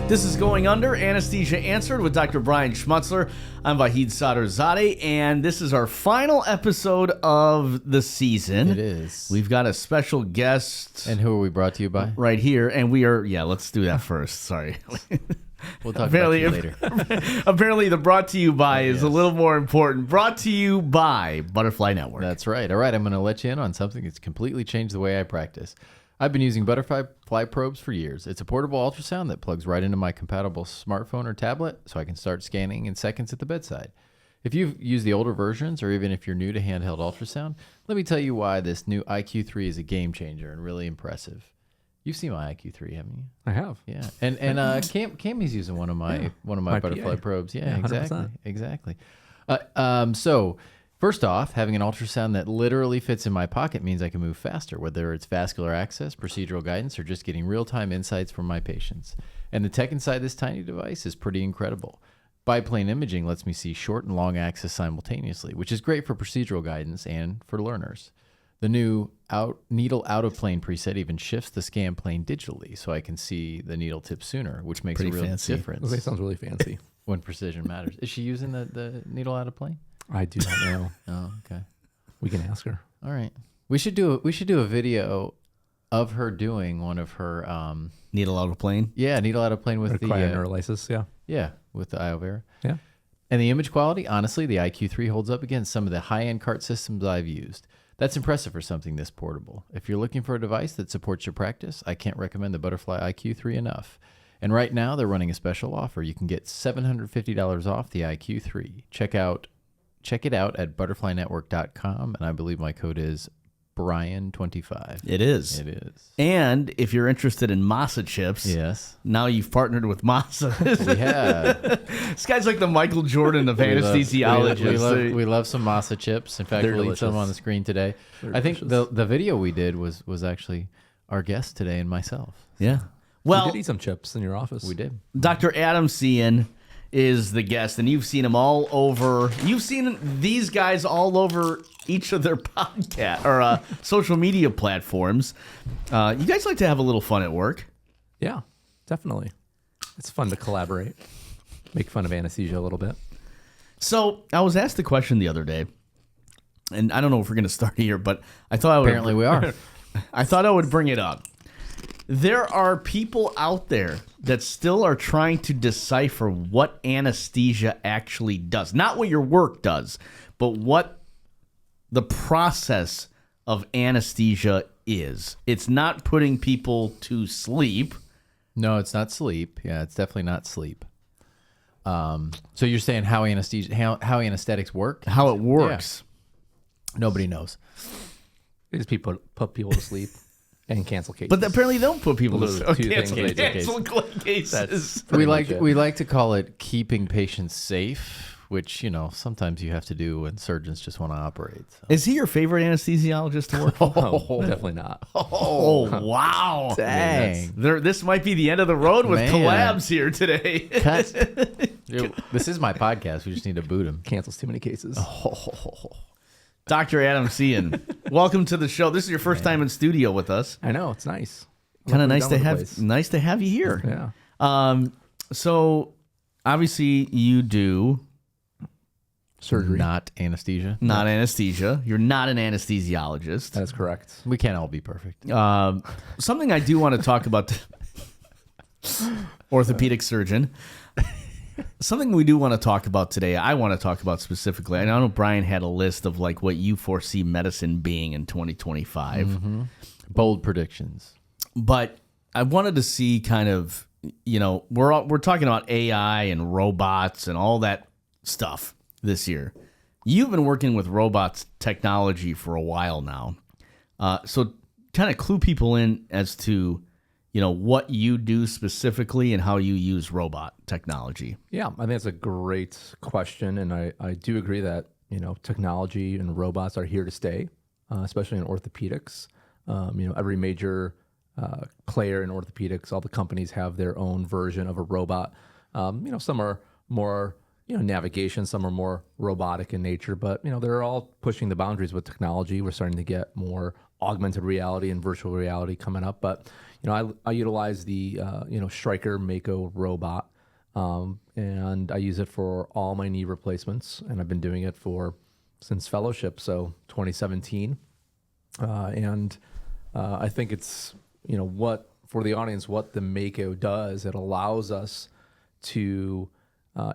This is Going Under, Anesthesia Answered with Dr. Brian Schmutzler. I'm Vahid Sadrzadeh, and this is our final episode of the season. It is. We've got a special guest. And who are we brought to you by? Right here, and we are, let's do that first. Sorry. We'll talk about you later. Apparently, the brought to you by is a little more important. Brought to you by Butterfly Network. That's right. All right, I'm going to let you in on something that's completely changed the way I practice. I've been using Butterfly probes for years. It's a portable ultrasound that plugs right into my compatible smartphone or tablet, so I can start scanning in seconds at the bedside. If you've used the older versions, or even if you're new to handheld ultrasound, let me tell you why this new IQ3 is a game changer and really impressive. You've seen my IQ3, haven't you? I have. Yeah, and Cammy's using one of my Butterfly PA. probes. Yeah, Exactly. So first off, having an ultrasound that literally fits in my pocket means I can move faster, whether it's vascular access, procedural guidance, or just getting real-time insights from my patients. And the tech inside this tiny device is pretty incredible. Biplane imaging lets me see short and long axis simultaneously, which is great for procedural guidance and for learners. The new needle out of plane preset even shifts the scan plane digitally, so I can see the needle tip sooner, which makes a real difference. That sounds really fancy. When precision matters. Is she using the needle out of plane? I do not know. Oh, okay. We can ask her. All right. We should do a video of her doing one of her Needle out of plane? Yeah, needle out of plane with the cryoneurolysis, Yeah, with the iovera. Yeah. And the image quality, honestly, the IQ3 holds up against some of the high-end cart systems I've used. That's impressive for something this portable. If you're looking for a device that supports your practice, I can't recommend the Butterfly IQ3 enough. And right now, they're running a special offer. You can get $750 off the IQ3. Check it out at butterflynetwork.com, and I believe my code is Brian25. It is. It is. And if you're interested in masa chips, Yes. now you've partnered with masa. We have. This guy's like the Michael Jordan of anesthesiologists. We love some masa chips. In fact, They're we'll eat some delicious. on the screen today. I think the video we did was actually our guest today and myself. Yeah. We Well, did eat some chips in your office. We did. Dr. Adam Cien is the guest, and you've seen him all over. You've seen these guys all over each of their podcast or social media platforms. You guys like to have a little fun at work. Yeah, definitely. It's fun to collaborate, make fun of anesthesia a little bit. So I was asked the question the other day, and I don't know if we're going to start here, but I thought I would. Apparently we are. I thought I would bring it up. There are people out there that still are trying to decipher what anesthesia actually does. Not what your work does, but what the process of anesthesia is. It's not putting people to sleep. No, it's not sleep. Yeah, it's definitely not sleep. So you're saying how anesthetics work? How it works. Yeah. Nobody knows. These people put people to sleep and cancel cases. But apparently they don't put people to Those sleep. are two Cancel things they do. cancel cases. That's We pretty much it. like to call it keeping patients safe, which sometimes you have to do when surgeons just want to operate. So. Is he your favorite anesthesiologist to work for? No, definitely not. Oh, wow. Dang. This might be the end of the road with Man. collabs here today. Cut. This is my podcast. We just need to boot him. Cancels too many cases. Dr. Adam Cien, welcome to the show. This is your first time in studio with us. I know, it's nice. Kind of Looking nice down to the have place. nice to have you here. Yeah. So obviously you do Surgery. Not anesthesia. not anesthesia. You're not an anesthesiologist. That is correct. We can't all be perfect. Something I do want to talk about. Orthopedic surgeon. Something we do want to talk about today, I want to talk about specifically. I know Brian had a list of like what you foresee medicine being in 2025. Mm-hmm. Bold predictions. But I wanted to see kind of, we're talking about AI and robots and all that stuff this year. You've been working with robots technology for a while now. So kind of clue people in as to, what you do specifically and how you use robot technology. Yeah, I think it's a great question. And I do agree that, technology and robots are here to stay, especially in orthopedics. Every major player in orthopedics, all the companies have their own version of a robot. Some are more, navigation, some are more robotic in nature, but, they're all pushing the boundaries with technology. We're starting to get more augmented reality and virtual reality coming up. But I utilize the Stryker Mako robot, and I use it for all my knee replacements, and I've been doing it since fellowship, so 2017. I think it's what for the audience, what the Mako does. It allows us to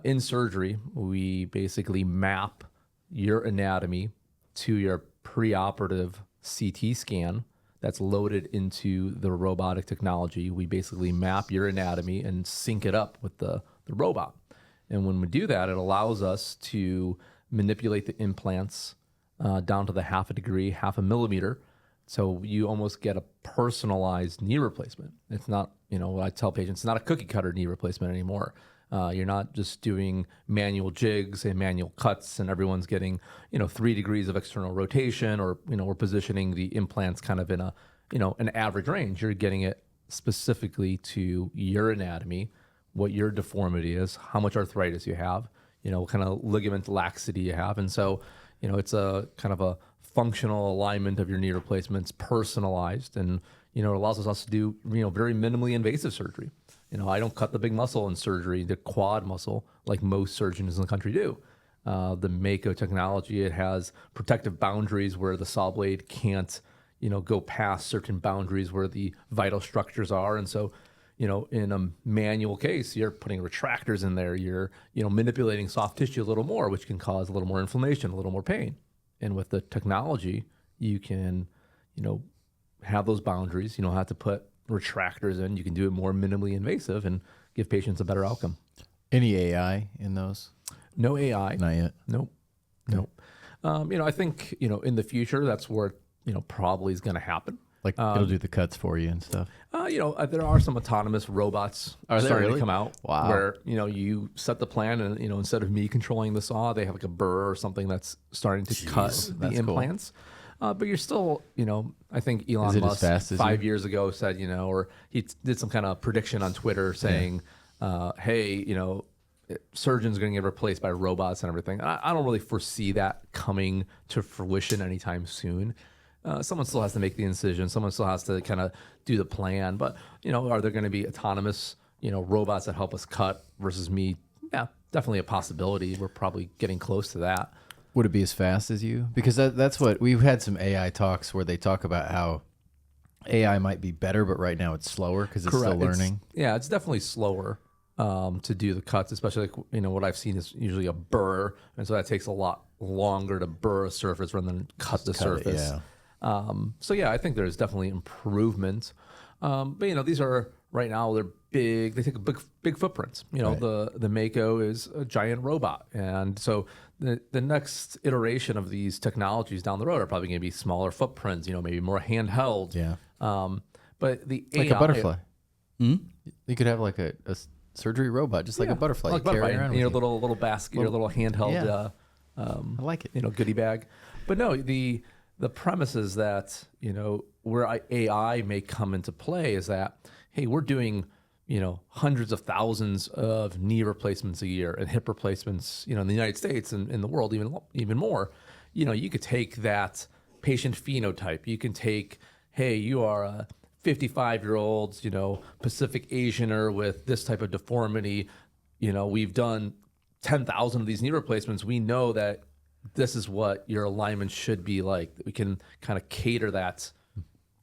in surgery, we basically map your anatomy to your preoperative CT scan that's loaded into the robotic technology. We basically map your anatomy and sync it up with the robot. And when we do that, it allows us to manipulate the implants down to the half a degree, half a millimeter. So you almost get a personalized knee replacement. It's not, what I tell patients, it's not a cookie cutter knee replacement anymore. You're not just doing manual jigs and manual cuts and everyone's getting, 3 degrees of external rotation, or, we're positioning the implants kind of in an average range. You're getting it specifically to your anatomy, what your deformity is, how much arthritis you have, what kind of ligament laxity you have. And so, it's a kind of a functional alignment of your knee replacements, personalized, and, it allows us to do, very minimally invasive surgery. I don't cut the big muscle in surgery, the quad muscle, like most surgeons in the country do. The Mako technology, it has protective boundaries where the saw blade can't, go past certain boundaries where the vital structures are. And so, in a manual case, you're putting retractors in there. You're, manipulating soft tissue a little more, which can cause a little more inflammation, a little more pain. And with the technology, you can, have those boundaries. You don't have to put retractors in. You can do it more minimally invasive and give patients a better outcome. Any AI in those? No AI. Not yet. Nope. I think, in the future, that's where, probably is going to happen. Like it'll do the cuts for you and stuff. There are some autonomous robots starting to come out. Wow. Where, you set the plan and, instead of me controlling the saw, they have like a burr or something that's starting to cut the implants. Cool. But you're still, I think Elon Musk 5 years ago said, or he did some kind of prediction on Twitter saying, hey, surgeons are going to get replaced by robots and everything. I don't really foresee that coming to fruition anytime soon. Someone still has to make the incision. Someone still has to kind of do the plan. But, are there going to be autonomous, robots that help us cut versus me? Yeah, definitely a possibility. We're probably getting close to that. Would it be as fast as you? Because that's what we've had some AI talks where they talk about how AI might be better, but right now it's slower because it's still learning. It's definitely slower to do the cuts, especially like, what I've seen is usually a burr. And so that takes a lot longer to burr a surface rather than cut the surface. I think there's definitely improvement. But these are right now they're big. They take a big footprints. The Mako is a giant robot, and so the next iteration of these technologies down the road are probably going to be smaller footprints. Maybe more handheld. Yeah. But the like AI, a butterfly. You could have like a surgery robot, just like a butterfly. Like carry around your little basket, your little handheld. Yeah. I like it. Goodie bag. But no, the premise is that, where AI may come into play is that, hey, we're doing, hundreds of thousands of knee replacements a year and hip replacements, in the United States and in the world even more. You could take that patient phenotype. You can take, hey, you are a 55-year-old, Pacific Asianer with this type of deformity. We've done 10,000 of these knee replacements. We know that this is what your alignment should be like. We can kind of cater that.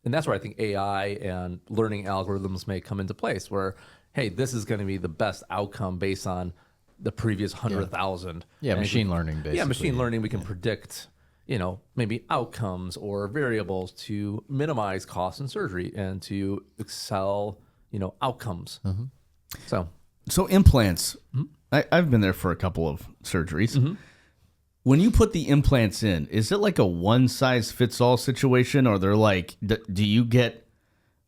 And that's where I think AI and learning algorithms may come into place where, hey, this is going to be the best outcome based on the previous 100,000. Yeah, machine learning, basically. Yeah, machine learning. We can predict, maybe outcomes or variables to minimize costs in surgery and to excel, outcomes. Mm-hmm. So implants, I've been there for a couple of surgeries. Mm-hmm. When you put the implants in, is it like a one-size-fits-all situation, or they're like, do you get,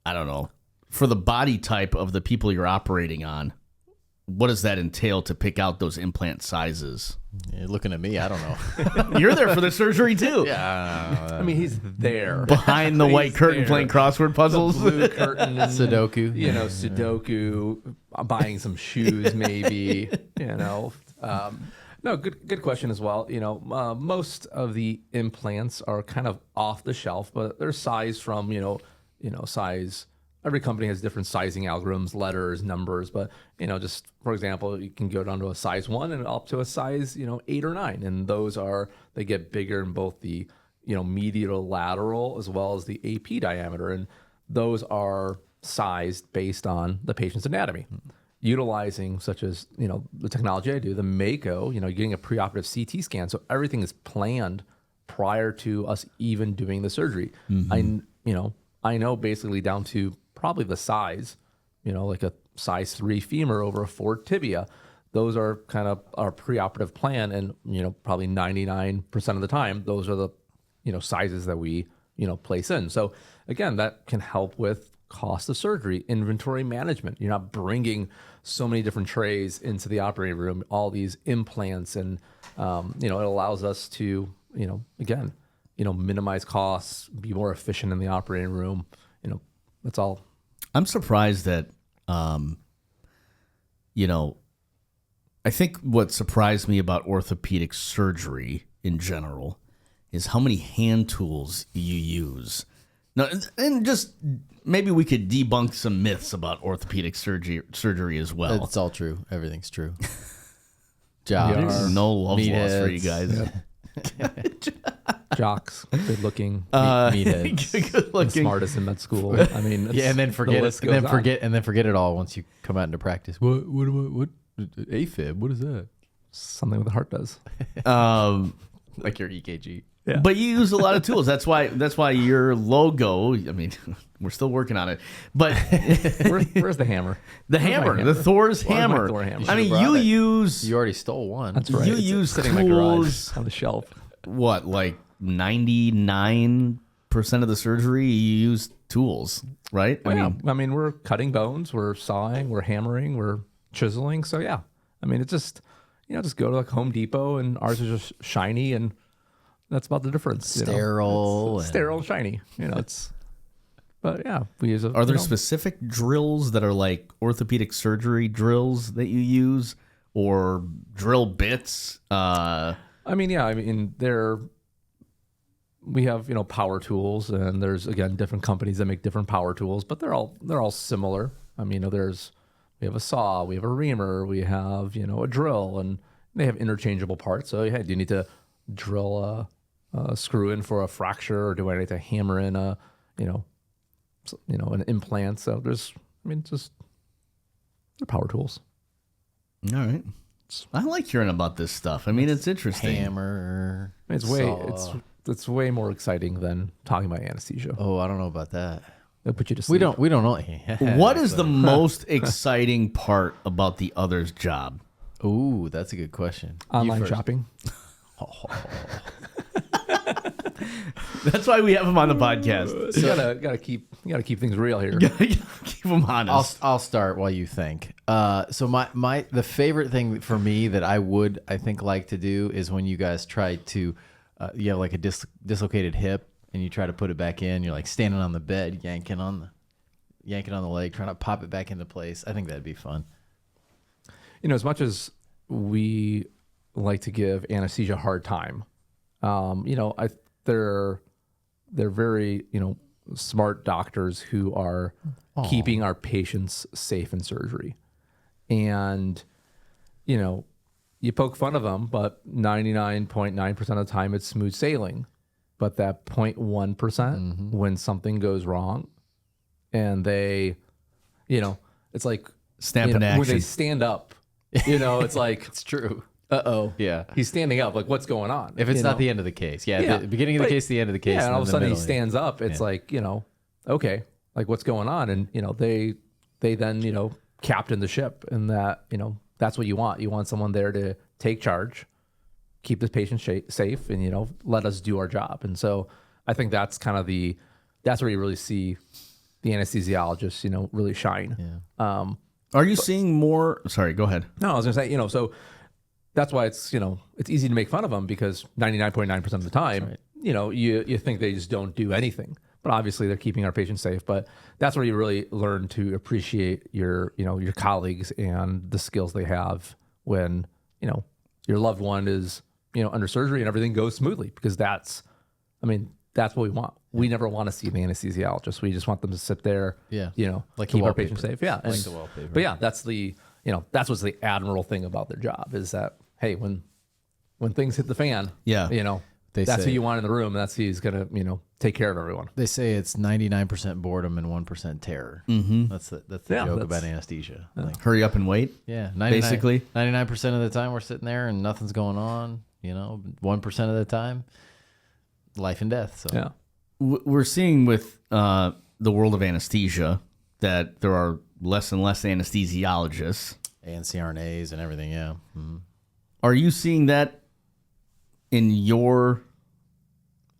I don't know, for the body type of the people you're operating on, what does that entail to pick out those implant sizes? You're looking at me, I don't know. You're there for the surgery, too. Yeah. I mean, he's there. Behind the white curtain playing crossword puzzles. The blue curtain. Sudoku. Sudoku, buying some shoes maybe, No, good question as well. Most of the implants are kind of off the shelf, but they're sized from size. Every company has different sizing algorithms, letters, numbers. But just for example, you can go down to a size 1 and up to a size 8 or 9, and they get bigger in both the medial lateral as well as the AP diameter, and those are sized based on the patient's anatomy. Utilizing such as the technology I do, the Mako, getting a preoperative CT scan, so everything is planned prior to us even doing the surgery. I know basically down to probably the size, like a size 3 femur over a 4 tibia. Those are kind of our preoperative plan, and probably 99% of the time, those are the sizes that we place in. So again, that can help with cost of surgery, inventory management. You're not bringing so many different trays into the operating room, all these implants, and it allows us to again minimize costs, be more efficient in the operating room. That's all. I'm surprised that I think what surprised me about orthopedic surgery in general is how many hand tools you use. Now, and just maybe we could debunk some myths about orthopedic surgery as well. It's all true. Everything's true. Jobs. No love lost for you guys. Jocks, good looking, meatheads. Good looking. smartest in med school. I mean, And then forget it all once you come out into practice. What AFib? What is that? something with the heart does. Like your EKG. Yeah. But you use a lot of tools. That's why your logo. I mean, we're still working on it. But Where's the hammer? the hammer, the Thor's Where's my hammer. Thor hammer? I mean, you use You already stole one. That's right. you It's use sitting in my garage tools. on the shelf. What, like 99% of the surgery you use tools, right? I mean, we're cutting bones, we're sawing, we're hammering, we're chiseling. So yeah, I mean, it's just just go to like Home Depot, and ours is just shiny, and that's about the difference. Sterile. It's sterile and shiny. But yeah, we use. Are there specific drills that are like orthopedic surgery drills that you use, or drill bits? I mean, we have power tools, and there's again different companies that make different power tools, but they're all similar. I mean, we have a saw, we have a reamer, we have a drill, and they have interchangeable parts. So hey, do you need to drill a screw in for a fracture, or do I need to hammer in an implant? So they're power tools. All right. I like hearing about this stuff. I mean, it's interesting. Hammer. It's way more exciting than talking about anesthesia. Oh, I don't know about that. They'll put you to sleep. We don't know. What is the most exciting part about the other's job? Ooh, that's a good question. Online shopping. That's why we have him on the podcast. So you gotta keep things real here. Keep him honest. I'll start while you think. So the favorite thing for me that I think like to do is when you guys try to you have like a dislocated hip, and you try to put it back in. You're like standing on the bed, yanking on the leg, trying to pop it back into place. I think that'd be fun. As much as we like to give anesthesia a hard time, they're very smart doctors who are keeping our patients safe in surgery, and you poke fun of them, but 99.9% of the time it's smooth sailing. But that 0.1%, when something goes wrong, and they, it's like Stamping when action. they stand up, it's like It's true. yeah, he's standing up. Like, what's going on? If it's not the end of the case, the beginning of the case, the end of the case, yeah, and all of a then the sudden he middle. stands up. It's like okay, like what's going on? And they then captain the ship, and that that's what you want. You want someone there to take charge, keep the patient safe, and let us do our job. And so I think that's kind of that's where you really see the anesthesiologist really shine. Yeah. Are you seeing more? Sorry, go ahead. No, I was gonna say so that's why it's it's easy to make fun of them, because 99.9% of the time you think they just don't do anything, but obviously they're keeping our patients safe. But that's where you really learn to appreciate your your colleagues and the skills they have when your loved one is, under surgery and everything goes smoothly, because that's what we want. We never want to see the anesthesiologist. We just want them to sit there, Like keep the our patients wallpaper. safe. Yeah. Like the wallpaper. But yeah, that's that's what's the admirable thing about their job, is that, hey, when things hit the fan, They that's say- who you want in the room. That's who is going to, take care of everyone. They say it's 99% boredom and 1% terror. Mm-hmm. That's the joke about that's- anesthesia. Like, Hurry up and wait. yeah, Basically. 99% of the time we're sitting there and nothing's going on. 1% of the time, life and death. So Yeah. We're seeing with the world of anesthesia that there are less and less anesthesiologists. and CRNAs and everything. Yeah. Mhm. Are you seeing that in your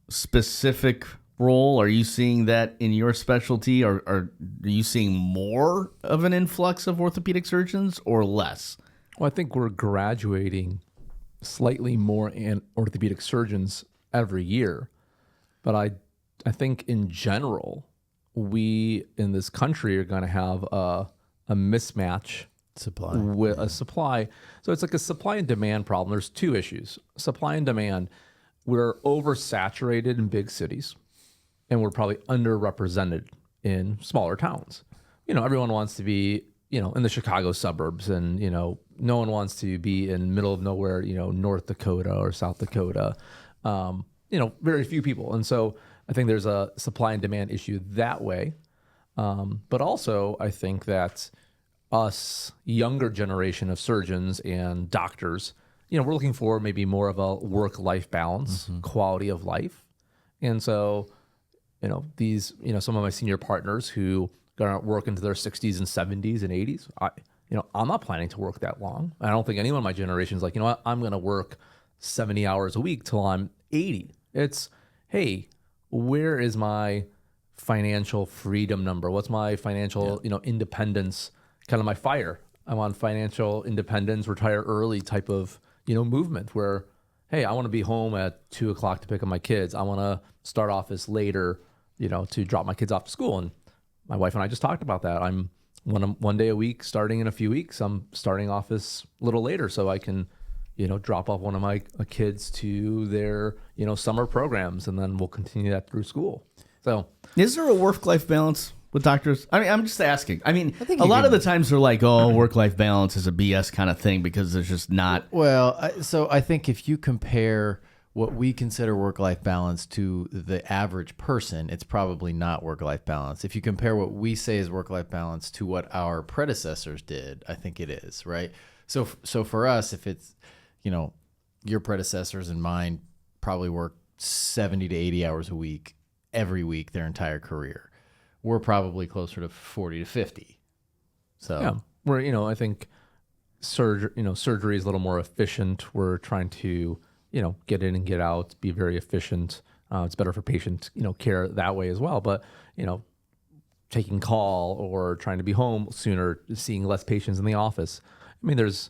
specific role? Are you seeing that in your specialty? Or are you seeing more of an influx of orthopedic surgeons or less? Well, I think we're graduating slightly more orthopedic surgeons every year. But I think in general, we in this country are going to have a mismatch Supply. with a supply. So it's like a supply and demand problem. There's two issues. Supply and demand. We're oversaturated in big cities, and we're probably underrepresented in smaller towns. Everyone wants to be, in the Chicago suburbs, and, no one wants to be in middle of nowhere, North Dakota or South Dakota. Very few people. And so I think there's a supply and demand issue that way. But also I think that us younger generation of surgeons and doctors, we're looking for maybe more of a work-life balance, quality of life. And so, these, some of my senior partners who going to work into their 60s and 70s and 80s, I'm not planning to work that long. I don't think anyone in my generation is like, I'm going to work 70 hours a week till I'm 80. It's, hey, where is my financial freedom number? What's my financial, independence, kind of my fire? I'm on financial independence, retire early type of, movement where, hey, I want to be home at 2:00 to pick up my kids. I want to start office later, to drop my kids off to school. And my wife and I just talked about that. I'm one day a week, starting in a few weeks, I'm starting office a little later so I can, drop off one of my kids to their, summer programs, and then we'll continue that through school. So Is there a work-life balance with doctors? I mean, I'm just asking. I mean, think a you lot can- of the times they're like, oh, work-life balance is a BS kind of thing because there's just not. Well, so I think if you compare what we consider work-life balance to the average person, it's probably not work-life balance. If you compare what we say is work-life balance to what our predecessors did, I think it is, right? So for us, if it's, your predecessors and mine probably worked 70 to 80 hours a week, every week, their entire career. We're probably closer to 40 to 50. So yeah, where, I think surgery is a little more efficient. We're trying to, get in and get out, be very efficient. It's better for patient, care that way as well. But, taking call or trying to be home sooner, seeing less patients in the office. I mean, there's,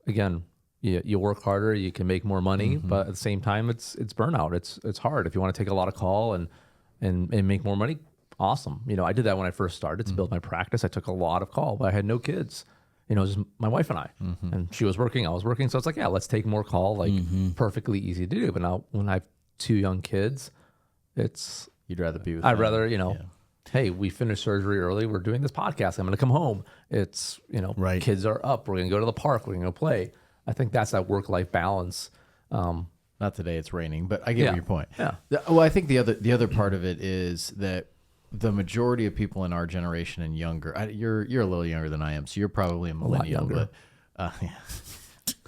again, you work harder, you can make more money, but at the same time, it's burnout. It's hard. If you want to take a lot of call and make more money, awesome. I did that when I first started to build my practice. I took a lot of call, but I had no kids. Just my wife and I, and she was working, I was working. So it's like, yeah, let's take more call, like perfectly easy to do. But now when I have two young kids, you'd rather be with I'd them. rather, hey, we finished surgery early. We're doing this podcast. I'm going to come home. It's, Right. Kids are up. We're going to go to the park. We're going to go play. I think that's that work-life balance. Not today, it's raining, but I get your point. Yeah. Well, I think the other part of it is that the majority of people in our generation and younger, you're a little younger than I am, so you're probably a millennial. younger. But yeah.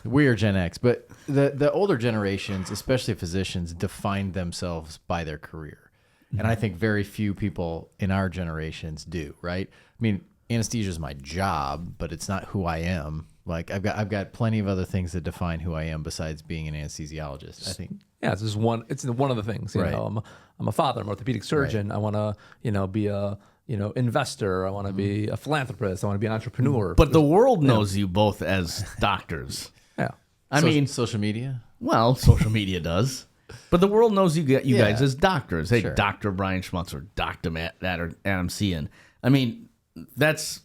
We are Gen X, but the older generations, especially physicians, defined themselves by their career, and I think very few people in our generations do. Right? I mean, anesthesia is my job, but it's not who I am. Like I've got plenty of other things that define who I am besides being an anesthesiologist. I think. Yeah, it's just one. It's one of the things. You Right. know, I'm a father. I'm an orthopedic surgeon. I want to, be a, investor. I want to be a philanthropist. I want to be an entrepreneur. But the world knows you both as doctors. yeah, I mean, social media. well, social media does. But the world knows you guys as doctors. Hey, Sure. Dr. Brian Schmutzler, Dr. Adam Cien. I mean, that's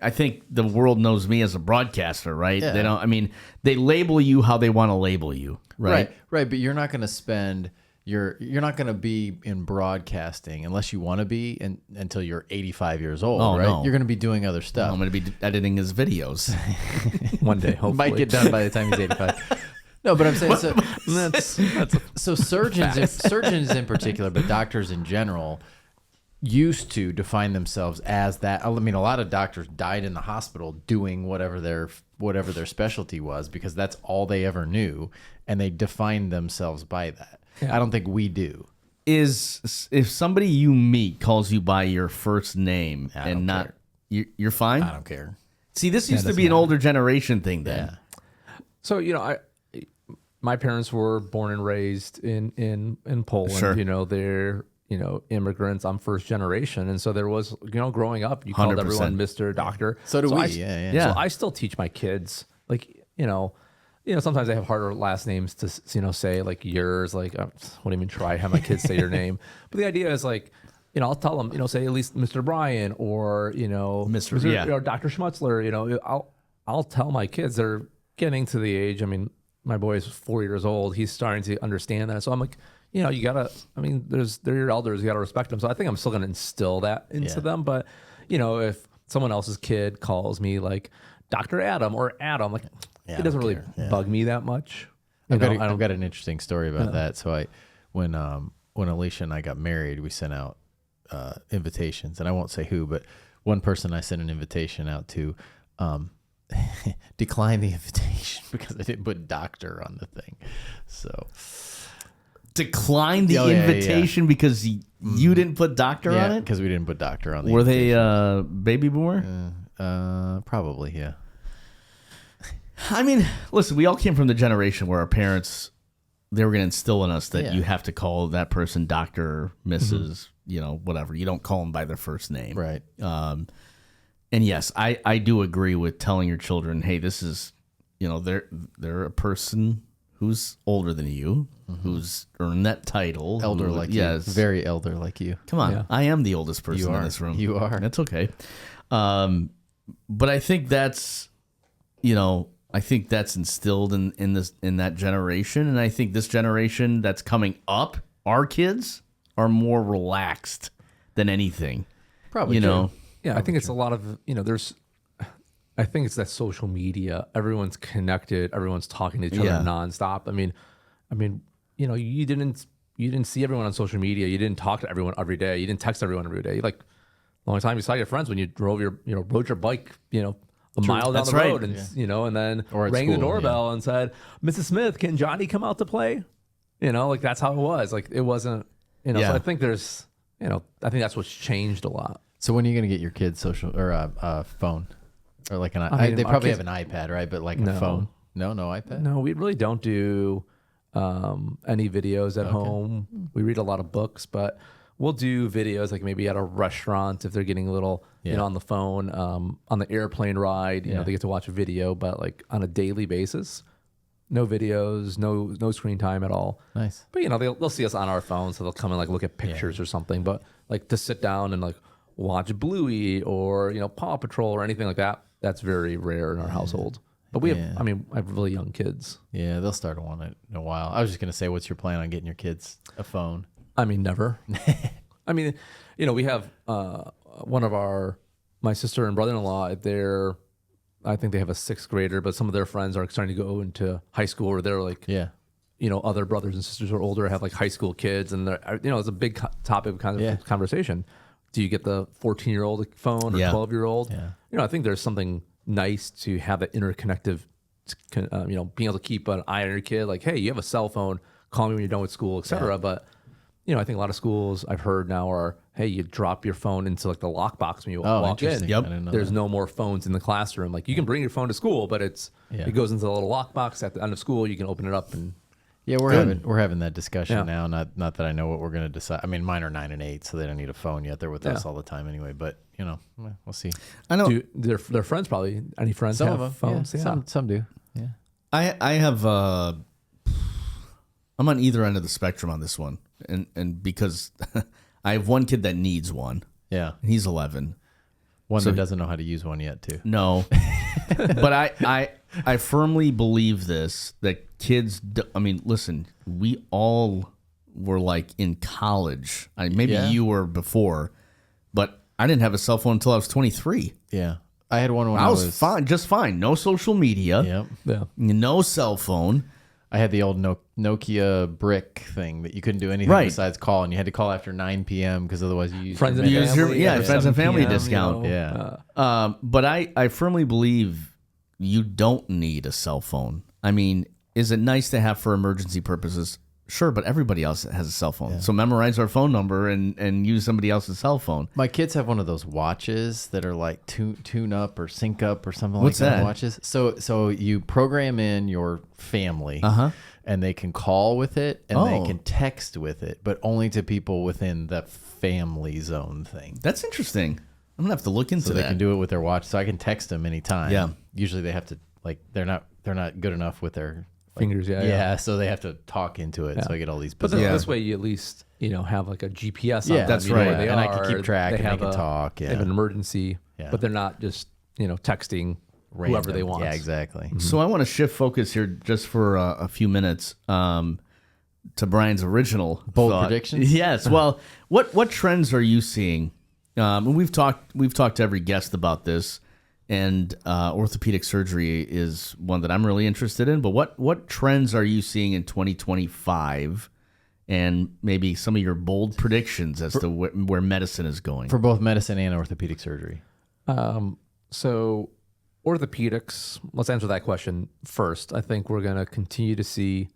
I think the world knows me as a broadcaster, right? Yeah. They don't. I mean, they label you how they want to label you, right? Right. But you're not going to spend you're not going to be in broadcasting unless you want to be until you're 85 years old, Oh, right? no. You're going to be doing other stuff. I'm going to be editing his videos. One day, hopefully. Might get done by the time he's 85. No, but I'm saying so surgeons in particular, but doctors in general used to define themselves as that. I mean, a lot of doctors died in the hospital doing whatever their specialty was because that's all they ever knew, and they defined themselves by that. I don't think we do. Is if somebody you meet calls you by your first name and not you're fine? I don't care. See, this used to be an older generation thing then. Yeah. So, my parents were born and raised in Poland. Sure. They're immigrants. I'm first generation, and so there was growing up, you called 100%. everyone Mr. Doctor. So do we. Yeah. So I still teach my kids sometimes they have harder last names to say like yours. Like what do you mean? Try have my kids say your name, but the idea is like. I'll tell them, say at least Mr. Brian or Mr. Or Dr. Schmutzler. I'll tell my kids they're getting to the age. I mean, my boy is 4 years old. He's starting to understand that. So I'm like, you gotta. I mean, they're your elders. You gotta respect them. So I think I'm still gonna instill that into them. But if someone else's kid calls me like Dr. Adam or Adam, like it doesn't really bug me that much. I've got an interesting story about that. So when Alicia and I got married, we sent out invitations, and I won't say who, but one person I sent an invitation out to declined the invitation because I didn't put doctor on the thing. So declined the invitation because you didn't put doctor on it? Because we didn't put doctor on the Were invitation. they baby boomer? Probably, yeah. I mean, listen, we all came from the generation where our parents, they were going to instill in us that you have to call that person Dr., Mrs., whatever. You don't call them by their first name. Right. And yes, I do agree with telling your children, hey, this is, they're a person who's older than you, who's earned that title. Elder like you. Very elder like you. Come on. Yeah. I am the oldest person in this room. You are. That's okay. But I think that's, instilled in that generation. And I think this generation that's coming up, our kids are more relaxed than anything. Probably. Yeah, I think it's a lot of, I think it's that social media. Everyone's connected. Everyone's talking to each other nonstop. I mean, you didn't see everyone on social media. You didn't talk to everyone every day. You didn't text everyone every day. Like the only time you saw your friends when you rode your bike, a mile down the road, and and then rang the doorbell and said, "Mrs. Smith, can Johnny come out to play?" Like that's how it was. Like it wasn't, So I think there's, I think that's what's changed a lot. So when are you going to get your kids social or phone or like they probably have an iPad, right? But like a phone. No iPad. No, we really don't do any videos at home. We read a lot of books, but we'll do videos like maybe at a restaurant if they're getting a little, on the phone, on the airplane ride. They get to watch a video, but like on a daily basis, no videos, no screen time at all. Nice. But they'll see us on our phones, so they'll come and like look at pictures or something. But like to sit down and like watch Bluey or Paw Patrol or anything like that, that's very rare in our household. But we have, I have really young kids. Yeah, they'll start to want it in a while. I was just gonna say, what's your plan on getting your kids a phone? I mean, never. I mean, we have one of my sister and brother-in-law. I think they have a 6th grader, but some of their friends are starting to go into high school, or they're like, other brothers and sisters who are older have like high school kids, and it's a big topic of conversation. Do you get the 14-year-old phone or 12-year-old? Yeah. I think there's something nice to have that interconnective, being able to keep an eye on your kid. Like, hey, you have a cell phone. Call me when you're done with school, etc. But I think a lot of schools I've heard now are, hey, you drop your phone into like the lockbox when you walk in. Yep. There's no more phones in the classroom. Like you can bring your phone to school, but it goes into the little lockbox at the end of school. You can open it up and. Yeah, we're having that discussion now. Not that I know what we're going to decide. I mean, mine are 9 and 8, so they don't need a phone yet. They're with us all the time anyway. But we'll see. I know their friends probably. Any friends some have of them, phones? Yeah. Some do. Yeah. I have. I'm on either end of the spectrum on this one, and because I have one kid that needs one. Yeah. And he's 11. One that doesn't know how to use one yet, too. No, but I firmly believe this, that kids. I mean, listen, we all were like in college. Maybe you were before, but I didn't have a cell phone until I was 23. Yeah. I had one when I was fine, just fine. No social media. Yep. Yeah. No cell phone. I had the old Nokia brick thing that you couldn't do anything besides call, and you had to call after 9 p.m. because otherwise you used Friends your and minutes. family. friends and family 7 p.m., discount. Yeah. But I firmly believe you don't need a cell phone. I mean, is it nice to have for emergency purposes? Sure, but everybody else has a cell phone. Yeah. So memorize our phone number and use somebody else's cell phone. My kids have one of those watches that are like tune up or sync up or something What's like that. that? Watches. So you program in your family, and they can call with it and they can text with it, but only to people within the family zone thing. That's interesting. I'm gonna have to look into So that. they can do it with their watch. So I can text them anytime. Yeah. Usually they have to they're not good enough with their Fingers, yeah. So they have to talk into it. So I get all these. But then bizarre- this way, you at least have like a GPS. on Yeah, them. that's You know right. where they And I are. can keep track They and I have can talk. They Yeah. have an emergency, Yeah. but they're not just texting whoever Random. they want. Yeah, exactly. So I want to shift focus here just for a few minutes to Brian's original Bold thought. predictions? Yes. Well, what trends are you seeing? And we've talked to every guest about this, and orthopedic surgery is one that I'm really interested in. But what trends are you seeing in 2025, and maybe some of your bold predictions as to where medicine is going? For both medicine and orthopedic surgery. So orthopedics, let's answer that question first. I think we're going to continue to see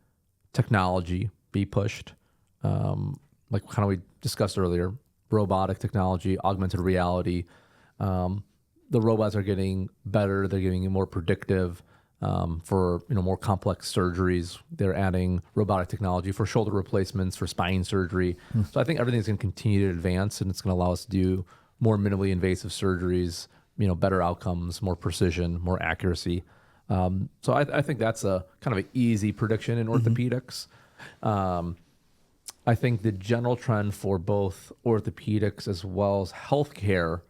technology be pushed. Like kind of we discussed earlier, robotic technology, augmented reality. The robots are getting better. They're getting more predictive for more complex surgeries. They're adding robotic technology for shoulder replacements, for spine surgery. So I think everything's going to continue to advance, and it's going to allow us to do more minimally invasive surgeries, better outcomes, more precision, more accuracy. So I think that's a kind of an easy prediction in orthopedics. I think the general trend for both orthopedics as well as healthcare,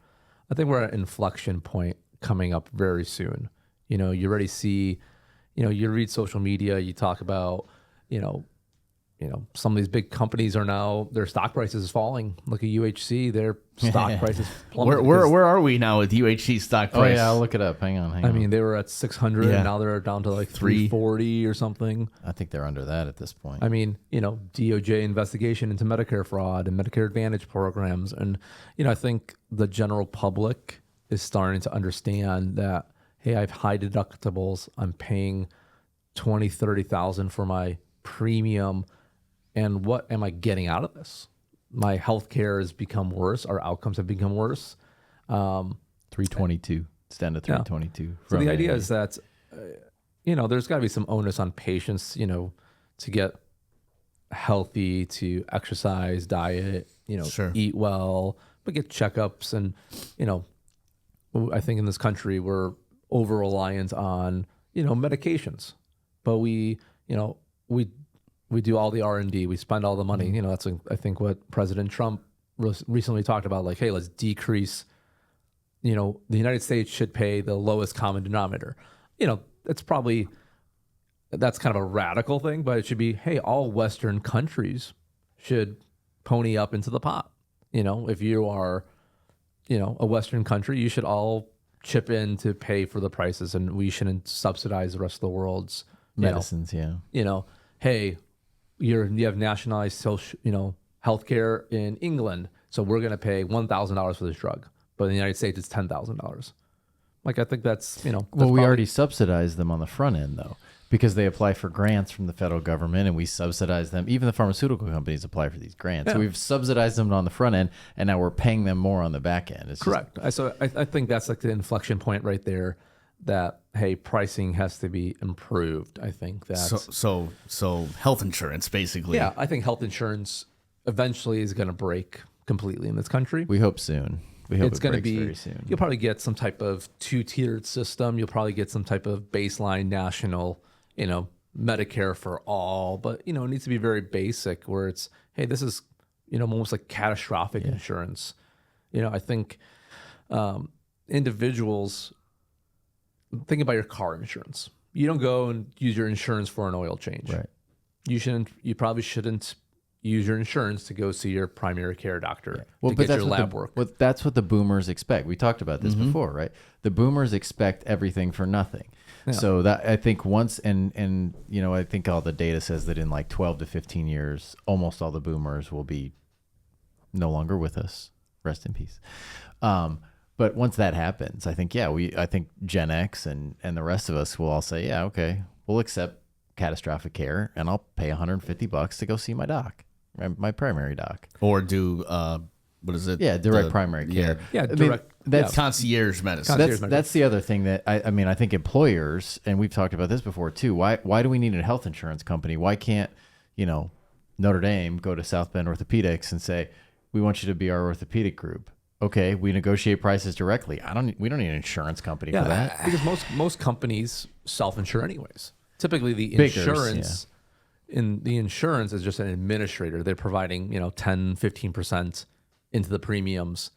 I think we're at an inflection point coming up very soon. You already see, you read social media, you talk about, some of these big companies are now, their stock prices is falling. Look at UHC, their stock prices plummeted. Where are we now with UHC stock Oh price? yeah, I'll look it up. Hang on. I mean, they were at 600 Yeah. and now they're down to like 340 or something. I think they're under that at this point. I mean, DOJ investigation into Medicare fraud and Medicare Advantage programs. And, I think the general public is starting to understand that, hey, I have high deductibles. I'm paying $20,000, $30,000 for my premium. And what am I getting out of this? My healthcare has become worse. Our outcomes have become worse. 322. It's down to 322. So the idea is that, there's got to be some onus on patients, to get healthy, to exercise, diet, Sure. eat well, but get checkups. And, I think in this country, we're over reliant on, medications, but we do all the R&D, we spend all the money. That's I think what President Trump recently talked about, like, hey, let's decrease, the United States should pay the lowest common denominator. That's kind of a radical thing, but it should be, hey, all Western countries should pony up into the pot. If you are, a Western country, you should all chip in to pay for the prices, and we shouldn't subsidize the rest of the world's medicines. Hey, you have nationalized social, healthcare in England, so we're going to pay $1,000 for this drug, but in the United States it's $10,000. Like, I think that's Well, we already subsidize them on the front end though, because they apply for grants from the federal government, and we subsidize them. Even the pharmaceutical companies apply for these grants. So we've subsidized them on the front end, and now we're paying them more on the back end. It's correct. So I think that's like the inflection point right there. That, hey, pricing has to be improved. I think that So health insurance, basically. yeah, I think health insurance eventually is going to break completely in this country. We hope soon. We hope It's it going to breaks be very soon. You'll probably get some type of 2-tiered system. You'll probably get some type of baseline national, Medicare for all, but it needs to be very basic where it's, hey, this is, almost like catastrophic insurance. I think individuals, think about your car insurance. You don't go and use your insurance for an oil change. Right. You probably shouldn't use your insurance to go see your primary care doctor Well, to but get that's your what lab the, work. well, that's what the boomers expect. We talked about this before, right? The boomers expect everything for nothing. So that I think once and you know, I think all the data says that in like 12 to 15 years, almost all the boomers will be no longer with us. Rest in peace. But once that happens, I think I think Gen X and the rest of us will all say, yeah, okay, we'll accept catastrophic care, and I'll pay $150 to go see my doc, my primary doc, Or do what is it? Yeah, direct primary care. Yeah, I mean, direct. that's Concierge medicine. that's the other thing that I mean, I think employers, and we've talked about this before too. Why do we need a health insurance company? Why can't, you know, Notre Dame go to South Bend Orthopedics and say, we want you to be our orthopedic group? Okay, we negotiate prices directly. We don't need an insurance company for that. because most companies self-insure anyways. Typically, the Biggers, insurance in the insurance is just an administrator. They're providing 10-15% into the premiums,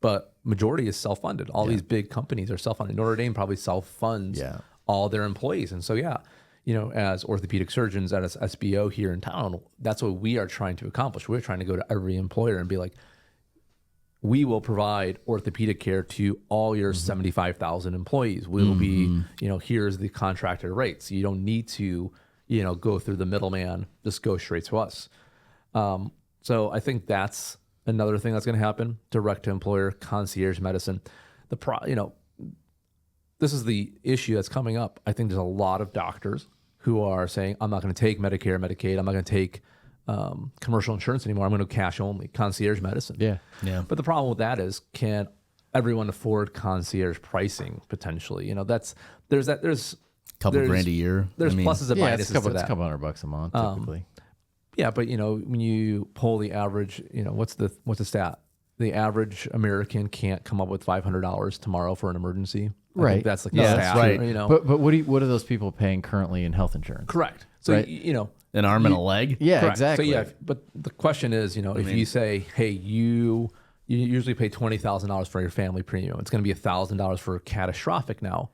but majority is self-funded. All these big companies are self-funded. Notre Dame probably self-funds all their employees, and so as orthopedic surgeons at SBO here in town, that's what we are trying to accomplish. We're trying to go to every employer and be like, we will provide orthopedic care to all your 75,000 employees. We will be, here's the contracted rates. You don't need to, go through the middleman. Just go straight to us. So I think that's another thing that's going to happen. Direct to employer, concierge medicine. This is the issue that's coming up. I think there's a lot of doctors who are saying, I'm not going to take Medicare, Medicaid. I'm not going to take commercial insurance anymore. I'm going to cash only, concierge medicine. Yeah. But the problem with that is, can everyone afford concierge pricing potentially? There's a couple grand a year. There's pluses and minuses it's to that. it's a couple $100 a month typically. Yeah, but when you pull the average, what's the stat? The average American can't come up with $500 tomorrow for an emergency. I Right. think that's like Yeah, the that's stat, right. But what are those people paying currently in health insurance? Correct. So Right. An arm and a leg. Yeah, Correct. exactly. So but the question is, if you say, hey, you usually pay $20,000 for your family premium, it's going to be $1,000 for catastrophic now.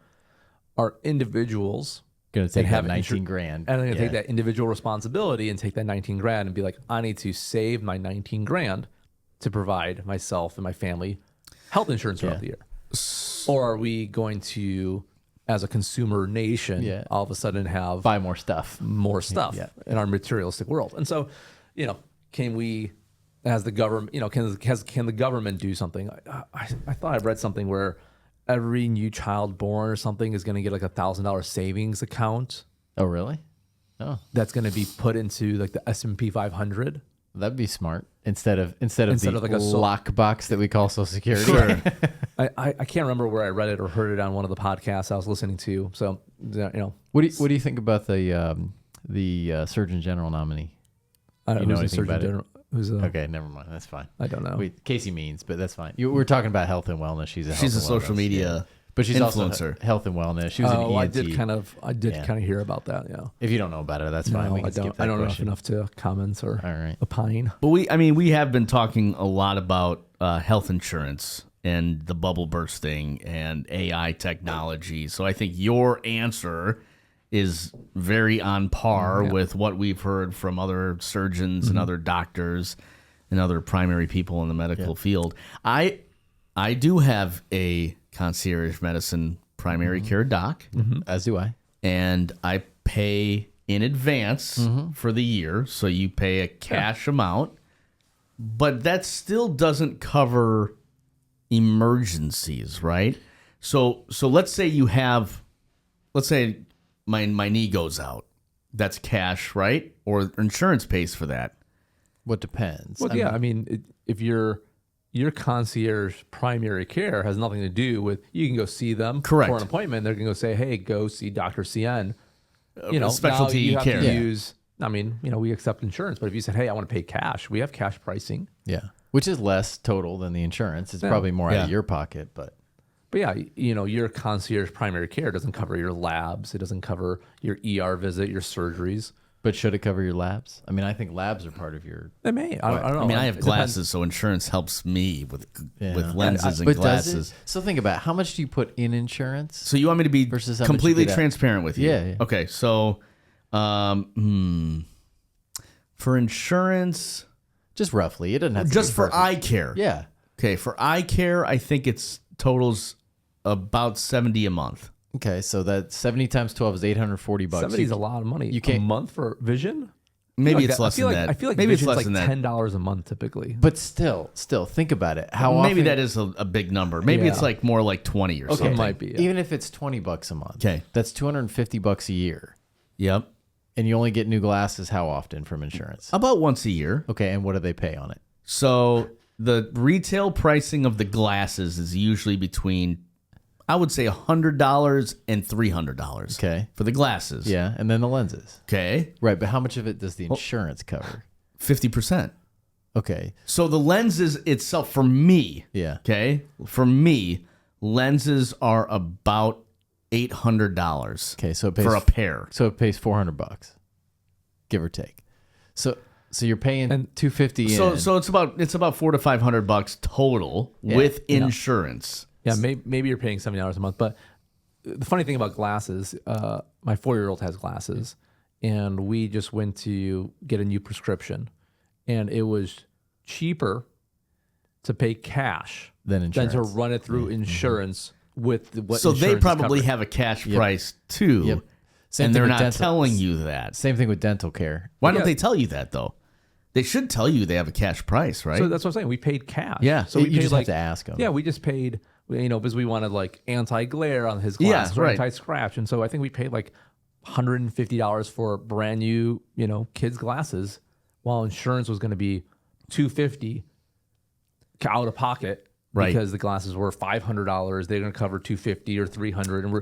Are individuals Going to take have that 19 grand. and they're going to take that individual responsibility and take that 19 grand and be like, I need to save my 19 grand to provide myself and my family health insurance throughout the year? Or are we going to, as a consumer nation, all of a sudden have buy more stuff in our materialistic world? And so, can we, as the government, can the government do something? I thought I read something where every new child born or something is going to get like $1,000 savings account. Oh, really? Oh, That's going to be put into like the S&P 500. that'd be smart. Instead of the like a lockbox that we call Social Security. Sure. I can't remember where I read it or heard it on one of the podcasts I was listening to. So, What do you think about the Surgeon General nominee? I don't You know know anything about it? Okay, never mind. That's fine. I don't know. Casey Means, but that's fine. We're talking about health and wellness. She's a social wellness, media but she's influencer. also health and wellness. She was an ENT. I did kind of hear about that. Yeah. If you don't know about it, that's fine. No, We can I skip don't. that I don't know question. enough to comment or All right. opine. But we have been talking a lot about health insurance and the bubble bursting and AI technology. So I think your answer is very on par with what we've heard from other surgeons and other doctors and other primary people in the medical field. I do have a concierge medicine primary care doc, As do I. and I pay in advance for the year. So you pay a cash amount, but that still doesn't cover emergencies, right? So let's say my knee goes out. That's cash, right? Or insurance pays for that. What depends? Well, I mean, if your concierge primary care has nothing to do with, you can go see them Correct. for an appointment. They're going to go say, hey, go see Dr. Cien. Specialty now you have care. to use, I mean, we accept insurance, but if you said, hey, I want to pay cash, we have cash pricing. Yeah. Which is less total than the insurance. It's probably more out of your pocket, but yeah, your concierge primary care doesn't cover your labs. It doesn't cover your ER visit, your surgeries. But should it cover your labs? I mean, I think labs are part of your. They may. I don't know. I mean, I have It glasses, so insurance helps me with lenses and But glasses. does it? So think about it. How much do you put in insurance? So you want me to be Versus how much you completely get out. transparent with you? Yeah. Okay, so for insurance, Just roughly. It doesn't have to just be for perfect. eye care. Yeah. Okay, for eye care, I think it's totals about $70 a month. Okay, so that 70 times 12 is $840. 70 is a lot of money. you can't- a month for vision. Maybe Like it's that. less than that. I feel like maybe it's vision's less like than that. $10 a month typically. But still, think about it. How Maybe often? that is a big number. Maybe Yeah. it's like more like 20 or Okay, something. It might be. Yeah. Even if it's $20 a month. Okay. That's $250 a year. Yep. And you only get new glasses how often from insurance? About once a year. Okay, and what do they pay on it? So the retail pricing of the glasses is usually between, I would say, $100 and $300. Okay. For the glasses. Yeah, and then the lenses. Okay. Right, but how much of it does the insurance cover? 50%. Okay. So the lenses itself, for me, Yeah. okay, for me, lenses are about $800 Okay, so it pays for a pair. So it pays $400, give or take. So you're paying $250 So in. so it's about $400 to $500 total with insurance. Yeah, maybe you're paying $70 a month. But the funny thing about glasses, my 4-year-old has glasses, and we just went to get a new prescription, and it was cheaper to pay cash Than than to insurance. run it through insurance with what. So they insurance is probably covering. have a cash price too. Yep. Same And thing they're with not dental. telling you that. Same thing with dental care. Why don't Yeah. they tell you that though? They should tell you they have a cash price, right? So that's what I'm saying. We paid cash. Yeah. So we you paid just like have to ask them. Yeah, we just paid, because we wanted like anti-glare on his glasses, Yeah, or right. anti-scratch, and so I think we paid like $150 for brand new, kids' glasses, while insurance was going to be $250 out of pocket, Right. because the glasses were $500. They're going to cover $250 or $300, and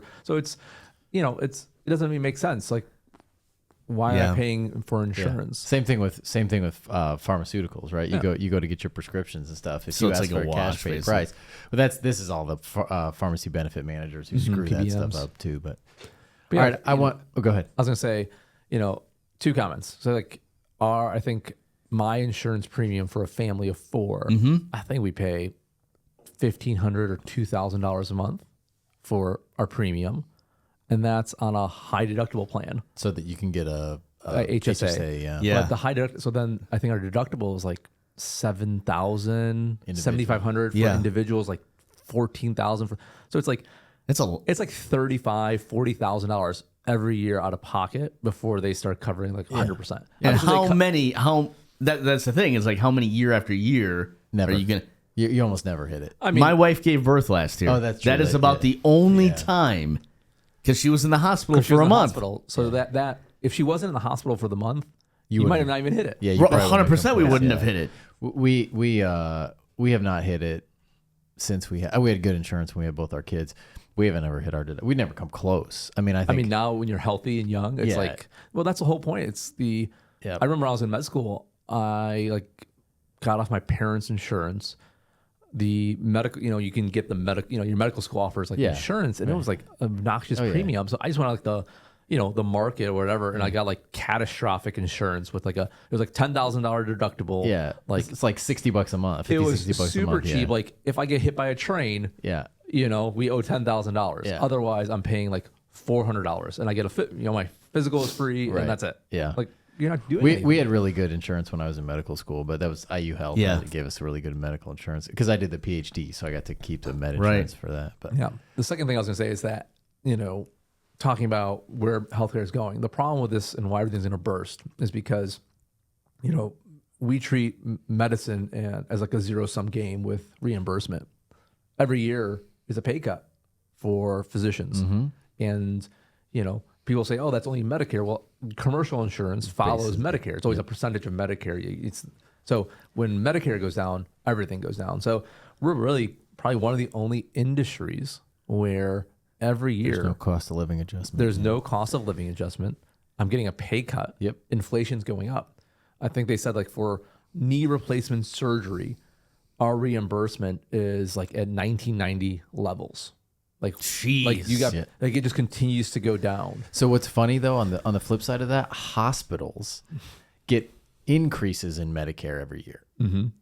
it doesn't even make sense. Like, why am I paying for insurance? Same thing with pharmaceuticals, right? You go to get your prescriptions and stuff. If So you it's ask like a for a wash, cash paid basically. price, but this is all the pharmacy benefit managers who screw that stuff PBMs. up too. But But all yeah, right, I want. Oh, go ahead. I was gonna say, 2 comments. So like, I think my insurance premium for a family of 4, I think we pay $1,500 or $2,000 a month for our premium, and that's on a high deductible plan, So that you can get a HSA. yeah. Yeah. But the high deductible. So then I think our deductible is like $7,000, $7,500 for Yeah. individuals, like $14,000 for. So it's like it's a $35,000, $40,000 every year out of pocket before they start covering like 100%. and Obviously, that's the thing, is like how many year after year Never. are you gonna You almost never hit it. I mean, my wife gave birth last year. Oh, that's true. That is That- about yeah. the only time, because she was in the hospital she was for a in the month. hospital. So that if she wasn't in the hospital for the month, you wouldn't might have have- not even hit it. Yeah, you probably wouldn't have 100% we come close, wouldn't yeah. have hit it. We have not hit it since we had good insurance when we had both our kids. We haven't ever hit our deductible. We never come close. I mean, I think Now when you're healthy and young, it's Yeah. like, well, that's the whole point. It's the. Yeah. I remember when I was in med school, I got off my parents' insurance. The medical, you can get the medical, your medical school offers Yeah. insurance, and it was like obnoxious yeah. premium. So I just went the market or whatever, and I got like catastrophic insurance with it was like $10,000 deductible. yeah, like it's like $60 a month. it 50, was $60 a super month, cheap. Yeah. Like if I get hit by a train, yeah. we owe $10,000. Yeah. Otherwise, I'm paying like $400, and I get my physical is free, Right. and that's it. Yeah. like you're not doing. We anything. had really good insurance when I was in medical school, but that was IU Health. Yeah. That gave us really good medical insurance because I did the PhD, so I got to keep the med Right. insurance for that. But Yeah. The second thing I was going to say is that, talking about where healthcare is going, the problem with this and why everything's going to burst is because, we treat medicine as like a zero-sum game with reimbursement. Every year is a pay cut for physicians. And, people say, oh, that's only Medicare. Well, commercial insurance follows Medicare. It's always a percentage of Medicare. So when Medicare goes down, everything goes down. So we're really probably one of the only industries where every year there's no cost of living adjustment. there's no cost of living adjustment. I'm getting a pay cut. Yep. Inflation's going up. I think they said like for knee replacement surgery, our reimbursement is like at 1990 levels. Like Jeez. you got Yeah. like it just continues to go down. So what's funny though, on the flip side of that, hospitals get increases in Medicare every year.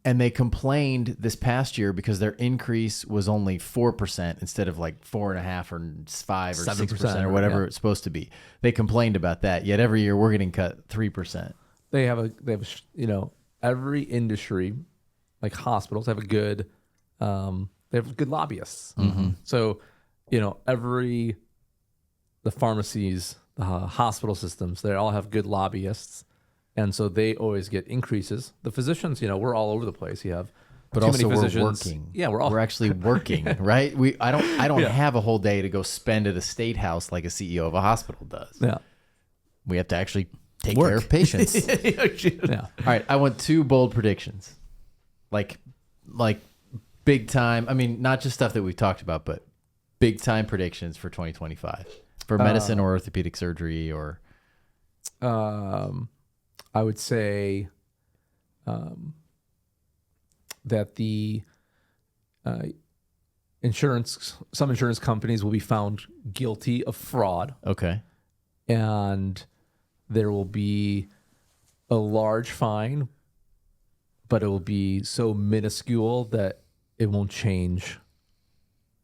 And they complained this past year because their increase was only 4% instead of like 4.5 or 5 or 6% or whatever it's supposed to be. They complained about that. Yet every year we're getting cut 3%. They have every industry, like hospitals, have a good they have good lobbyists. So the pharmacies, the hospital systems, they all have good lobbyists. And so they always get increases. The physicians, we're all over the place. You have But too also many we're physicians. working. Yeah, We're actually working, right? I don't Yeah. have a whole day to go spend at a state house like a CEO of a hospital does. Yeah. We have to actually take Work. care of patients. Yeah. All right, I want 2 bold predictions. Like big time. I mean, not just stuff that we've talked about, but big time predictions for 2025 for medicine or orthopedic surgery or I would say that the some insurance companies will be found guilty of fraud, okay. and there will be a large fine, but it will be so minuscule that it won't change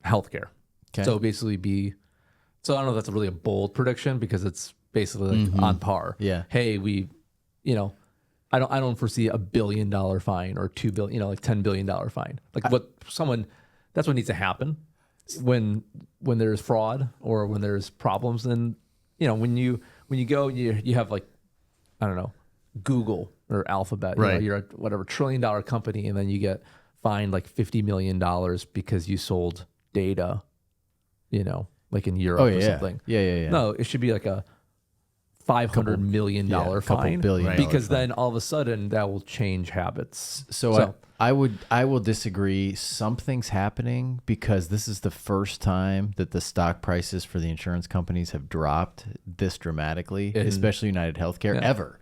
healthcare. Okay. So basically so I don't know if that's really a bold prediction because it's basically like on par. Yeah. Hey, I don't foresee $1 billion fine or $2 billion, like $10 billion fine. Like that's what needs to happen when there's fraud or when there's problems. Then, when you go, you have like, I don't know, Google or Alphabet, Right. You're a whatever $1 trillion company, and then you get fined like $50 million because you sold data, like in Europe or something. Yeah. No, it should be like a $500 million couple fine, billion because then all of a sudden that will change habits. So I will disagree. Something's happening because this is the first time that the stock prices for the insurance companies have dropped this dramatically, especially United Healthcare ever,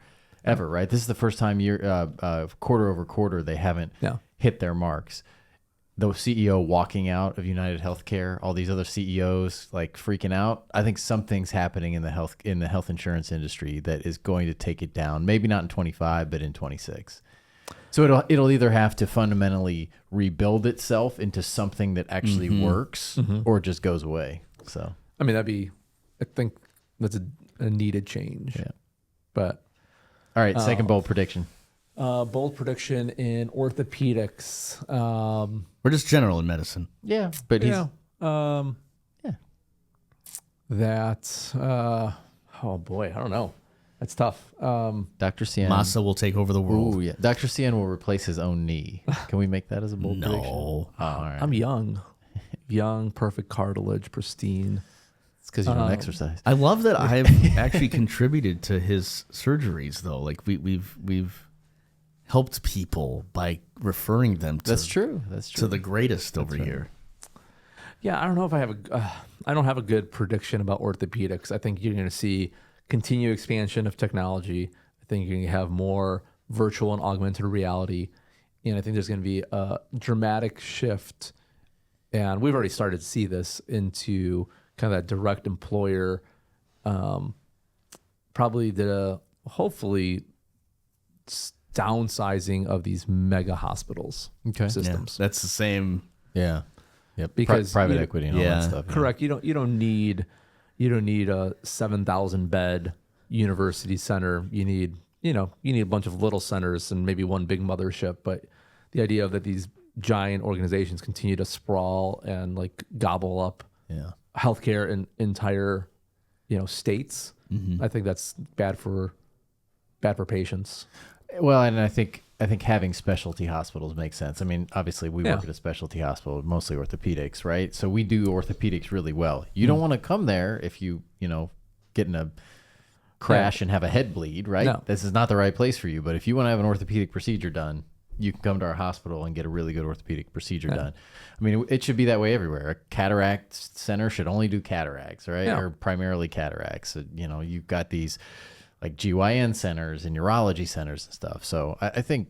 right? This is the first time quarter over quarter they haven't hit their marks. The CEO walking out of United Healthcare, all these other CEOs like freaking out. I think something's happening in the health insurance industry that is going to take it down. Maybe not in 25, but in 26. So it'll either have to fundamentally rebuild itself into something that actually works, or it just goes away. So I mean, I think that's a needed change. Yeah. But all right, second bold prediction. bold prediction in orthopedics. We're just general in medicine. Yeah, but he's That oh boy, I don't know. That's tough. Dr. Cien. Massa will take over the world. Ooh, yeah. Dr. Cien will replace his own knee. Can we make that as a bold prediction? No. Oh, all right. I'm young, perfect cartilage, pristine. It's because you don't exercise. I love that I've actually contributed to his surgeries, though. Like we've helped people by referring them to That's true. That's true. to the greatest over here. Yeah, I don't know if I don't have a good prediction about orthopedics. I think you're going to see continued expansion of technology. I think you're going to have more virtual and augmented reality, and I think there's going to be a dramatic shift. And we've already started to see this into kind of that direct employer, probably hopefully downsizing of these mega hospitals systems. That's the same. Yeah. Yep. Because private equity and all that stuff. Correct. You don't need a 7,000 bed university center. You need a bunch of little centers and maybe one big mothership. But the idea that these giant organizations continue to sprawl and like gobble up healthcare in entire states, I think that's bad for patients. Well, and I think having specialty hospitals makes sense. I mean, obviously we work at a specialty hospital, mostly orthopedics, right? So we do orthopedics really well. You don't want to come there if you get in a crash and have a head bleed, right? No. This is not the right place for you. But if you want to have an orthopedic procedure done, you can come to our hospital and get a really good orthopedic procedure done. I mean, it should be that way everywhere. A cataract center should only do cataracts, right? Yeah. Or primarily cataracts. So, you've got these like GYN centers and urology centers and stuff. So I think,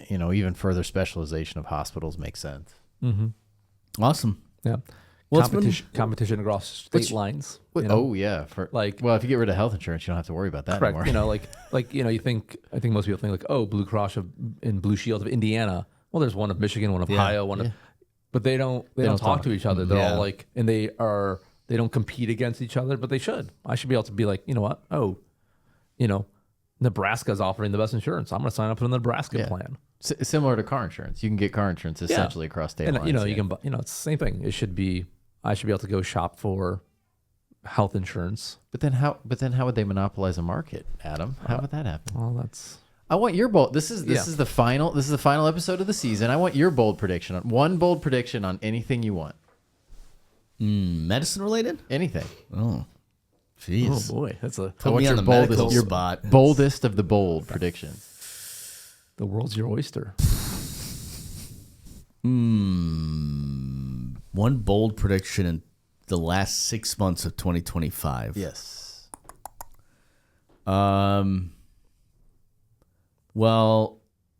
even further specialization of hospitals makes sense. Awesome. Yeah. Well, it's been- competition across state lines. What- you know? Oh yeah, for Like- well, if you get rid of health insurance, you don't have to worry about that Correct. anymore. You know, I think most people think like, oh, Blue Cross and Blue Shield of Indiana. Well, there's one of Michigan, one of Ohio, one of, but they don't talk to each other. They're all like, and they don't compete against each other, but they should. I should be able to be like, you know what? Oh, you know, Nebraska's offering the best insurance. I'm going to sign up for the Nebraska plan. Similar to car insurance, you can get car insurance essentially across state And lines. you know, you can, you know, it's the same thing. I should be able to go shop for health insurance. But then how would they monopolize a market, Adam? How would that happen? Well, that's. I want your bold. This is the final episode of the season. I want your bold prediction one bold prediction on anything you want. Medicine related? Anything. Oh, jeez. Oh boy, that's a. Put me on the medical spot. Boldest of the bold prediction. The world's your oyster. One bold prediction in the last 6 months of 2025. Yes. Well,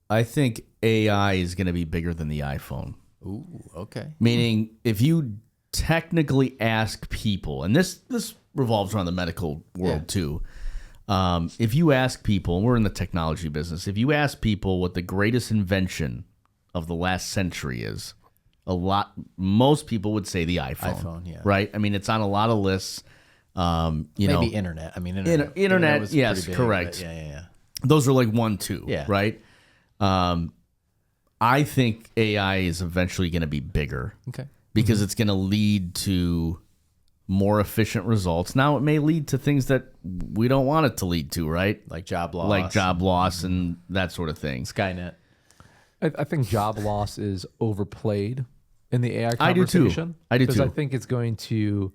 I think AI is going to be bigger than the iPhone. Ooh. Okay. Meaning, if you technically ask people, and this revolves around the medical world too. If you ask people, and we're in the technology business, if you ask people what the greatest invention of the last century is, most people would say the iPhone. Yeah. Right? I mean, it's on a lot of lists. Maybe internet. I mean, internet was yes, pretty big, correct. Yeah. Those are like 1, 2. Yeah. Right? I think AI is eventually going to be bigger. Okay. Because it's going to lead to more efficient results. Now, it may lead to things that we don't want it to lead to, right? Like job loss. And that sort of thing. Skynet. I think job loss is overplayed in the AI I do too. conversation. I do because too. I think it's going to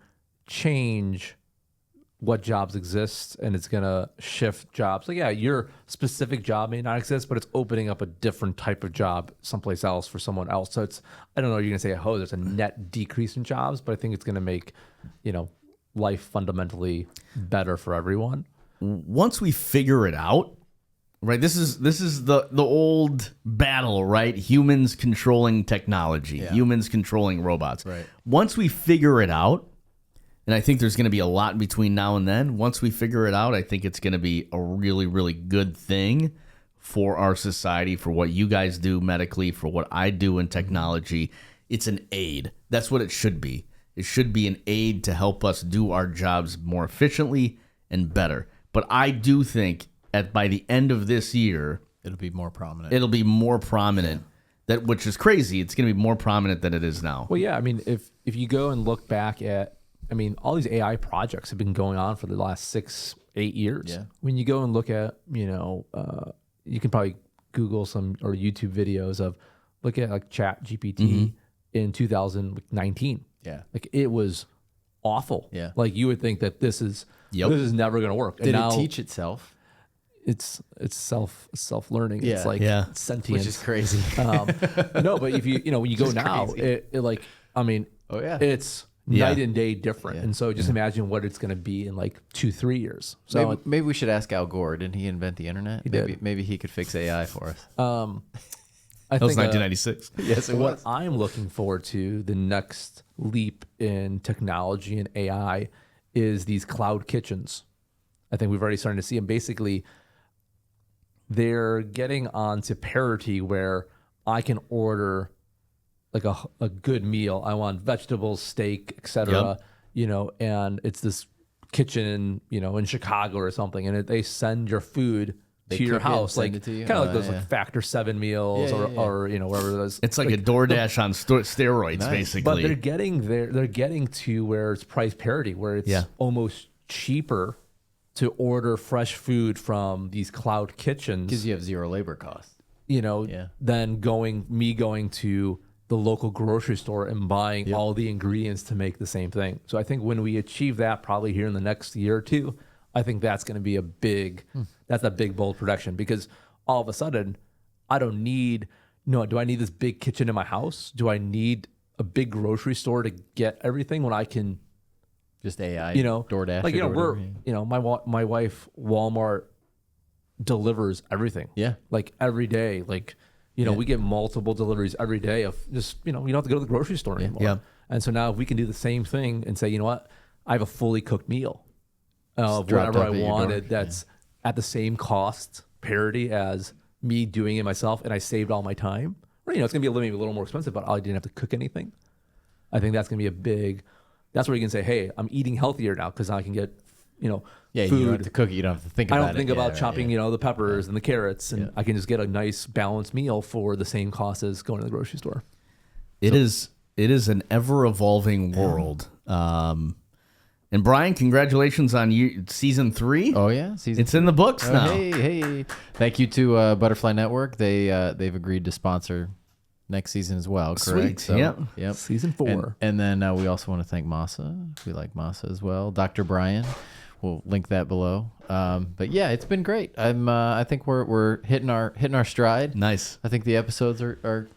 change what jobs exist, and it's going to shift jobs. So yeah, your specific job may not exist, but it's opening up a different type of job someplace else for someone else. So it's, I don't know, you're going to say, oh, there's a net decrease in jobs, but I think it's going to make, you know, life fundamentally better for everyone. Once we figure it out, right? This is the old battle, right? Humans controlling technology, humans controlling robots. Right. Once we figure it out, and I think there's going to be a lot between now and then. Once we figure it out, I think it's going to be a really, really good thing for our society, for what you guys do medically, for what I do in technology. It's an aid. That's what it should be. It should be an aid to help us do our jobs more efficiently and better. But I do think by the end of this year, It'll be more prominent. it'll be more prominent. Which is crazy. It's going to be more prominent than it is now. Well, yeah, I mean, if you go and look back at, I mean, all these AI projects have been going on for the last 6-8 years. Yeah. When you go and look at, you know, you can probably Google some or YouTube videos of look at like Chat GPT in 2019. Yeah. Like it was awful. Yeah. Like you would think that this is Yep. this is never going to work. Did and it now teach itself? It's self learning. Yeah. It's like Yeah. sentient. Which is crazy. No, but if you know when you go Just now, crazy. it like I mean, Oh, yeah. it's Yeah. night and day different. Yeah. And so just imagine what it's going to be in like 2-3 years. So maybe we should ask Al Gore. Didn't he invent the internet? He maybe did. maybe he could fix AI for us. I That was think 1996. Yes, it what was. I'm looking forward to, the next leap in technology and AI, is these cloud kitchens. I think we've already started to see them. Basically, they're getting onto parity where I can order like a good meal. I want vegetables, steak, etc. Yep. You know, and it's this kitchen, you know, in Chicago or something, and they send your food They to your cook it and house, send like it to you? kind of like Oh, those yeah. like Factor 7 meals Yeah, yeah, yeah. or you know wherever it is. It's like a DoorDash on steroids, Nice. basically. But they're getting there. They're getting to where it's price parity, where it's Yeah. almost cheaper to order fresh food from these cloud kitchens, Because you have zero labor costs. you know, Yeah. than going to the local grocery store and buying all the ingredients to make the same thing. So I think when we achieve that, probably here in the next year or two, I think that's going to be that's a big bold prediction, because all of a sudden I don't need, do I need this big kitchen in my house? Do I need a big grocery store to get everything when I can, Just AI, DoorDash, like, it or we're, whatever. my wife, Walmart delivers everything. Yeah. Like every day, like, we get multiple deliveries every day of just, you don't have to go to the grocery store anymore. Yeah. And so now if we can do the same thing and say, you know what, I have a fully cooked meal of dropped whatever off I at your door. wanted that's at the same cost parity as me doing it myself, and I saved all my time. Or, it's going to be maybe a little more expensive, but I didn't have to cook anything. I think that's going to be that's where you can say, hey, I'm eating healthier now because I can get, Yeah, food. you don't have to cook it. You don't have to think I about it. don't think about chopping, the peppers and the carrots, and I can just get a nice balanced meal for the same cost as going to the grocery store. It is an ever evolving world. And Brian, congratulations on season 3. Oh yeah, season. It's in the books now. Hey! Thank you to Butterfly Network. They've agreed to sponsor next season as well. Correct. Sweet. Yep. Season 4. And then we also want to thank Masa. We like Masa as well. Dr. Brian. We'll link that below. But yeah, it's been great. I think we're hitting our stride. Nice. I think the episodes are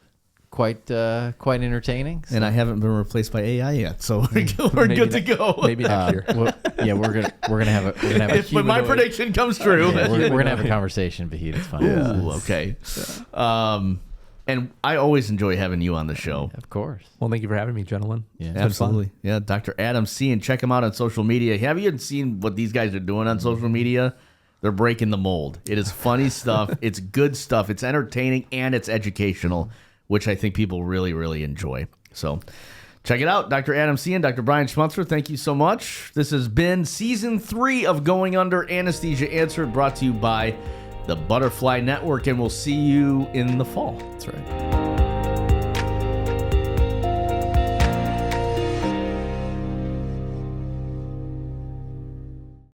quite entertaining. So. And I haven't been replaced by AI yet, so we're good to go. Maybe next year. We're gonna have a If my humanoid- prediction comes true. Yeah, we're gonna have a conversation, Vahid. It's fine. Ooh, okay. And I always enjoy having you on the show. Of course. Well, thank you for having me, gentlemen. Yeah. Absolutely. Yeah, Dr. Adam Cien. Check him out on social media. Have you seen what these guys are doing on social media? They're breaking the mold. It is funny stuff. It's good stuff. It's entertaining and it's educational, which I think people really, really enjoy. So check it out. Dr. Adam Cien, Dr. Brian Schmutzler, thank you so much. This has been season 3 of Going Under Anesthesia Answered, brought to you by the Butterfly Network, and we'll see you in the fall. That's right.